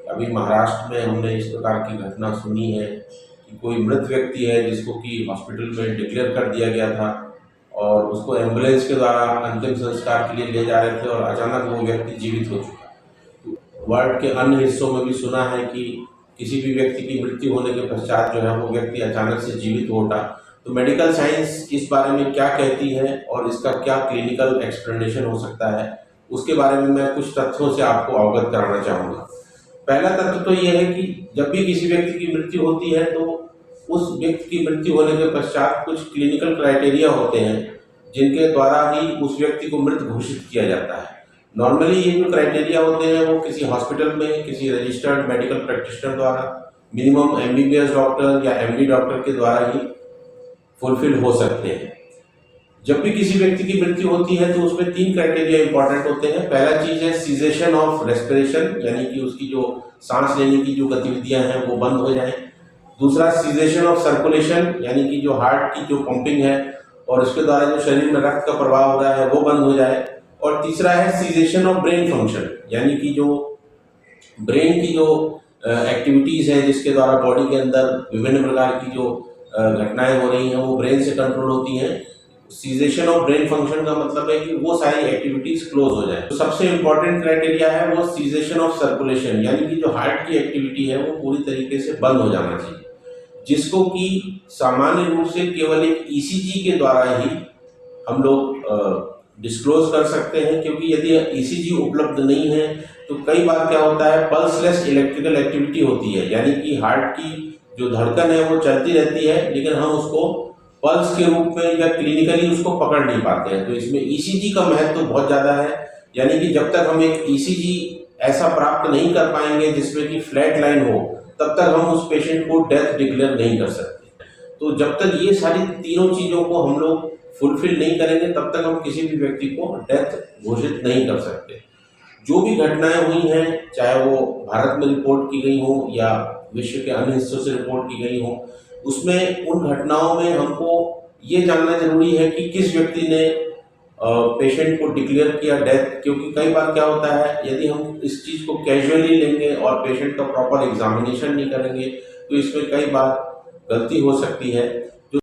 अभी महाराष्ट्र में हमने इस प्रकार की घटना सुनी है कि कोई मृत व्यक्ति है जिसको कि हॉस्पिटल में डिक्लेयर कर दिया गया था और उसको एम्बुलेंस के द्वारा अंतिम संस्कार के लिए ले जा रहे थे और अचानक वो व्यक्ति जीवित हो चुका। वर्ल्ड के अन्य हिस्सों में भी सुना है कि किसी भी व्यक्ति की मृत्यु होने के पश्चात जो है वो व्यक्ति अचानक से जीवित हो उठा। तो मेडिकल साइंस इस बारे में क्या कहती है और इसका क्या क्लिनिकल एक्सप्लेनेशन हो सकता है, उसके बारे में मैं कुछ तथ्यों से आपको अवगत कराना चाहूँगा। पहला तथ्य तो ये है कि जब भी किसी व्यक्ति की मृत्यु होती है तो उस व्यक्ति की मृत्यु होने के पश्चात कुछ क्लिनिकल क्राइटेरिया होते हैं जिनके द्वारा ही उस व्यक्ति को मृत घोषित किया जाता है। नॉर्मली ये जो क्राइटेरिया होते हैं वो किसी हॉस्पिटल में किसी रजिस्टर्ड मेडिकल प्रैक्टिशनर द्वारा मिनिमम एमबीबीएस डॉक्टर या एमडी डॉक्टर के द्वारा ही फुलफिल हो सकते हैं। जब भी किसी व्यक्ति की मृत्यु होती है तो उसमें 3 क्राइटेरिया इंपॉर्टेंट होते हैं। पहला चीज है सीजेशन ऑफ रेस्पिरेशन, यानी कि उसकी जो सांस लेने की जो गतिविधियां हैं वो बंद हो जाए। दूसरा सीजेशन ऑफ सर्कुलेशन, यानी कि जो हार्ट की जो पंपिंग है और उसके द्वारा जो शरीर में रक्त का प्रवाह हो रहा है वो बंद हो जाए। और तीसरा है सीजेशन ऑफ ब्रेन फंक्शन, यानी कि जो ब्रेन की जो एक्टिविटीज है जिसके द्वारा बॉडी के अंदर विभिन्न प्रकार की जो घटनाएं हो रही हैं वो ब्रेन से कंट्रोल होती हैं। सीजेशन ऑफ ब्रेन फंक्शन का मतलब है कि वो सारी एक्टिविटीज क्लोज हो जाए। तो सबसे इंपॉर्टेंट क्राइटेरिया है वो सीजेशन ऑफ सर्कुलेशन, यानी कि जो हार्ट की एक्टिविटी है वो पूरी तरीके से बंद हो जाना चाहिए, जिसको कि सामान्य रूप से केवल एक ईसीजी के द्वारा ही हम लोग डिस्क्लोज कर सकते हैं। क्योंकि यदि ईसीजी उपलब्ध नहीं है तो कई बार क्या होता है, पल्सलेस इलेक्ट्रिकल एक्टिविटी होती है, यानी कि हार्ट की जो धड़कन है वो चलती रहती है लेकिन हम उसको पल्स के रूप में या क्लिनिकली उसको पकड़ नहीं पाते हैं। तो इसमें ईसीजी का महत्व तो बहुत ज़्यादा है, यानी कि जब तक हम एक ईसीजी ऐसा प्राप्त नहीं कर पाएंगे जिसमें कि फ्लैट लाइन हो तब तक हम उस पेशेंट को डेथ डिक्लेयर नहीं कर सकते। तो जब तक ये सारी तीनों चीज़ों को हम लोग फुलफिल नहीं करेंगे तब तक हम किसी भी व्यक्ति को डेथ घोषित नहीं कर सकते। जो भी घटनाएं हुई हैं, चाहे वो भारत में रिपोर्ट की गई हो या विश्व के अन्य हिस्सों से रिपोर्ट की गई हो, उसमें उन घटनाओं में हमको ये जानना जरूरी है कि किस व्यक्ति ने पेशेंट को डिक्लेयर किया डेथ। क्योंकि कई बार क्या होता है, यदि हम इस चीज़ को कैजुअली लेंगे और पेशेंट का प्रॉपर एग्जामिनेशन नहीं करेंगे तो इसमें कई बार गलती हो सकती है।